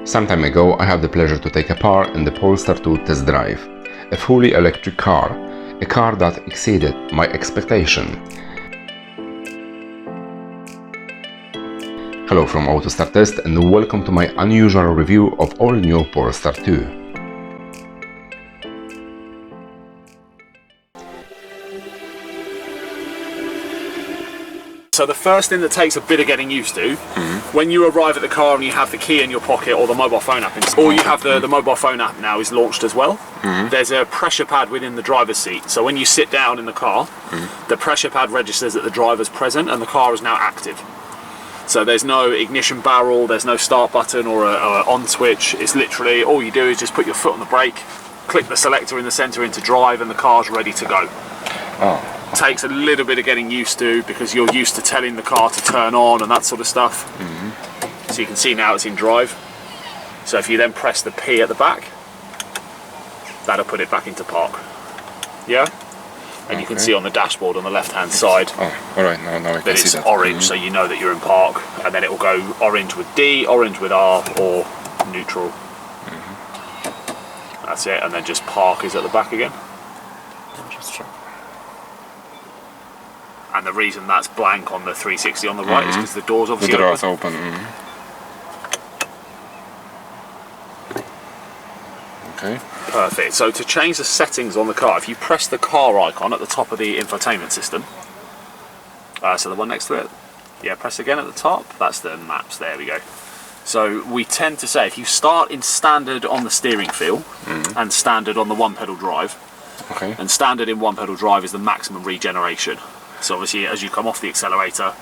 Some time ago I had the pleasure to take a part in the Polestar 2 test drive, a fully electric car, a car that exceeded my expectation. Hello from AutoStar Test and welcome to my unusual review of all new Polestar 2. So the first thing that takes a bit of getting used to, when you arrive at the car and you have the key in your pocket or the mobile phone app, or you have the mobile phone app now is launched as well, there's a pressure pad within the driver's seat. So when you sit down in the car, the pressure pad registers that the driver's present and the car is now active. So there's no ignition barrel, there's no start button or a on switch. It's literally, all you do is just put your foot on the brake, click the selector in the centre into drive and the car's ready to go. Takes a little bit of getting used to because you're used to telling the car to turn on and that sort of stuff. So you can see now it's in drive. So if you then press the P at the back, that'll put it back into park. Yeah? And you can see on the dashboard on the left hand side alright, now I can see that. It's orange, so you know that you're in park, and then it will go orange with D, orange with R, or neutral. That's it, and then just park is at the back again. And the reason that's blank on the 360 on the right is because the door's obviously the door's open. Okay. Perfect. So to change the settings on the car, if you press the car icon at the top of the infotainment system, so the one next to it, yeah, press again at the top, that's the maps, there we go. So we tend to say if you start in standard on the steering feel and standard on the one pedal drive, and standard in one pedal drive is the maximum regeneration. So obviously as you come off the accelerator,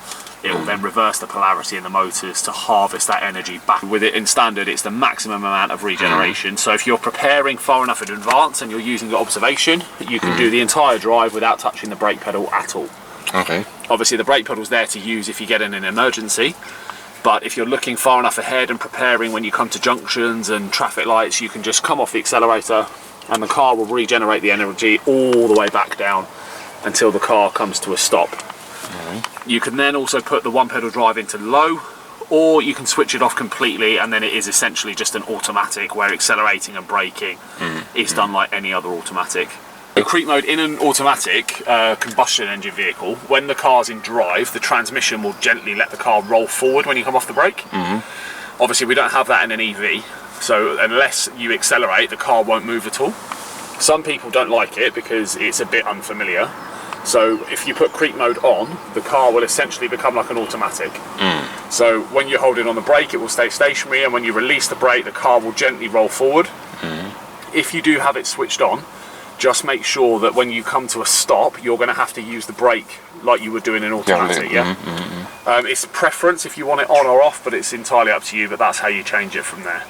it will then reverse the polarity in the motors to harvest that energy back. With it in standard, it's the maximum amount of regeneration. So if you're preparing far enough in advance and you're using the observation, you can do the entire drive without touching the brake pedal at all. Obviously the brake pedal's there to use if you get in an emergency, but if you're looking far enough ahead and preparing when you come to junctions and traffic lights, you can just come off the accelerator and the car will regenerate the energy all the way back down until the car comes to a stop. You can then also put the one pedal drive into low, or you can switch it off completely and then it is essentially just an automatic where accelerating and braking is done like any other automatic. The creep mode in an automatic combustion engine vehicle, when the car's in drive, the transmission will gently let the car roll forward when you come off the brake. Obviously we don't have that in an EV, so unless you accelerate, the car won't move at all. Some people don't like it because it's a bit unfamiliar. So if you put creep mode on, the car will essentially become like an automatic. So when you're holding on the brake, it will stay stationary, and when you release the brake, the car will gently roll forward. If you do have it switched on, just make sure that when you come to a stop, you're going to have to use the brake like you would do in an automatic. It's preference if you want it on or off, but it's entirely up to you, but that's how you change it from there.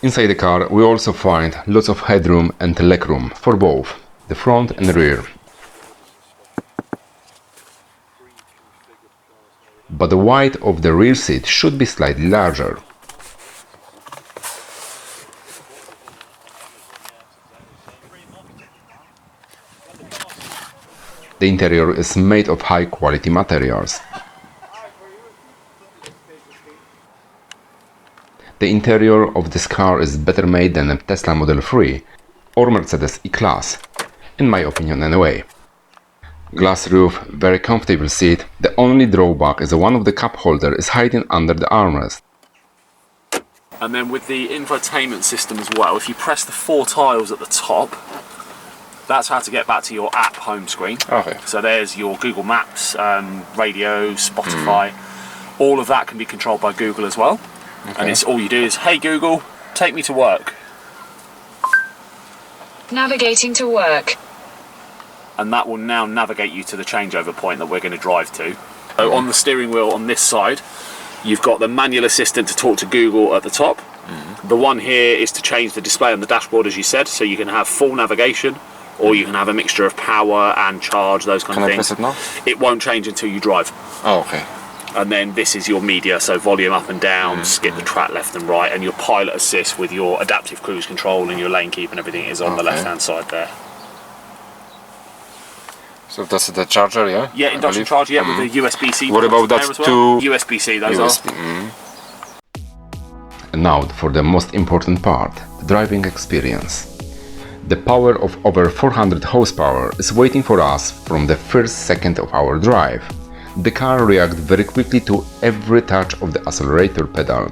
Inside the car we also find lots of headroom and legroom for both the front and rear. But the width of the rear seat should be slightly larger. The interior is made of high quality materials. The interior of this car is better made than a Tesla Model 3 or Mercedes E-Class, in my opinion anyway. Glass roof, very comfortable seat. The only drawback is that one of the cup holder is hiding under the armrest. And then with the infotainment system as well, if you press the 4 tiles at the top, that's how to get back to your app home screen. So there's your Google Maps, radio, Spotify. All of that can be controlled by Google as well. And it's all you do is, hey Google, take me to work. Navigating to work. And that will now navigate you to the changeover point that we're going to drive to. So on the steering wheel on this side, you've got the manual assistant to talk to Google at the top. The one here is to change the display on the dashboard, as you said, so you can have full navigation, or you can have a mixture of power and charge, those kind of things. Can I press it now? It won't change until you drive. And then this is your media, so volume up and down, skip the track left and right, and your pilot assist with your adaptive cruise control and your lane keep and everything is on the left hand side there. So that's the charger, yeah? Yeah, I induction believe. charger, yeah, with the USB-C. What about there that as well. two USB-C, those USB? are. And now for the most important part, driving experience. The power of over 400 horsepower is waiting for us from the first second of our drive. The car reacts very quickly to every touch of the accelerator pedal.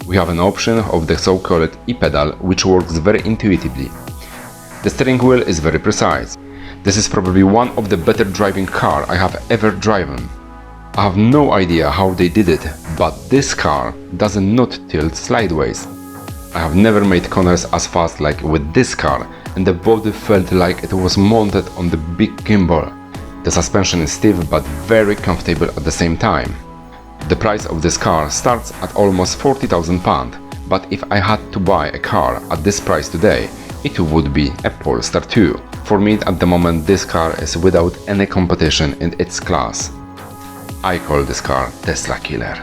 We have an option of the so-called e-pedal, which works very intuitively. The steering wheel is very precise. This is probably one of the better driving car I have ever driven. I have no idea how they did it, but this car does not tilt sideways. I have never made corners as fast like with this car, and the body felt like it was mounted on the big gimbal. The suspension is stiff but very comfortable at the same time. The price of this car starts at almost £40,000, but if I had to buy a car at this price today, it would be a Polestar 2. For me at the moment this car is without any competition in its class. I call this car Tesla Killer.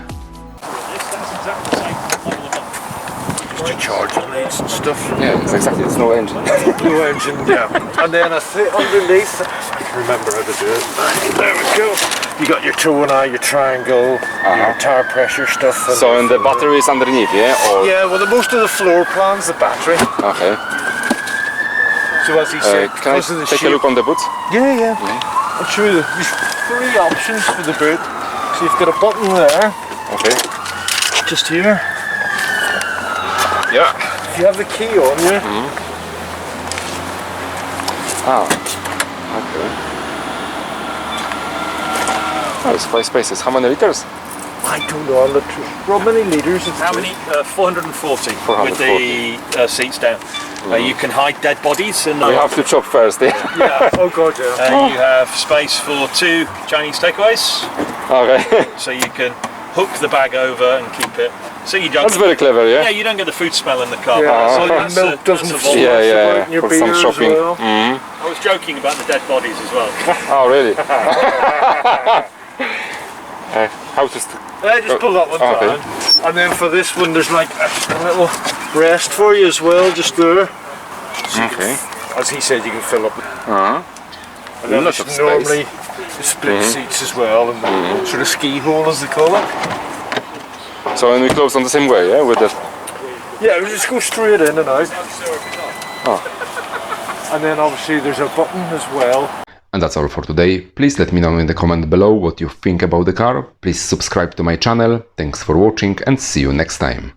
Just your charging leads and stuff. Yeah, it's exactly, it's no engine. Blue engine, yeah. And then I think underneath, I can remember how to do it. There we go. You got your 2.5, your triangle, your tire pressure stuff. And So and the battery is underneath, yeah? Or yeah, well, most of the floor plan's the battery. okay. So as he said, Can I because of the take a shape. look on the boot? Yeah. I'll show you. There's 3 options for the boot. So you've got a button there, Okay. just here. Yeah. If you have the key on you, Ah. Okay. Oh, it's 5 spaces. How many liters? I don't know, how many litres? How many? 440 with 440. the seats down. You can hide dead bodies and We have to chop first, yeah? yeah. Oh god, yeah. You have space for 2 Chinese takeaways, Okay. so you can hook the bag over and keep it. So you don't. That's very clever, Yeah, yeah? you don't get the food smell in the car. Yeah, So so that's milk doesn't that's flow. Yeah, yeah, about in your for some beer as shopping. well. I was joking about the dead bodies as well. Oh, really? How to... Just pull that one Okay. down. And then for this one, there's like a little rest for you as well, just there. So you Okay. can, as he said, you can fill up. Uh-huh. And then Lots there's of space. normally the split seats as well, and the sort of ski hole as they call it. So when we close on the same way, yeah? With the... Yeah, we just go straight in and out. Oh. And then obviously there's a button as well. And that's all for today. Please let me know in the comment below what you think about the car. Please subscribe to my channel. Thanks for watching and see you next time.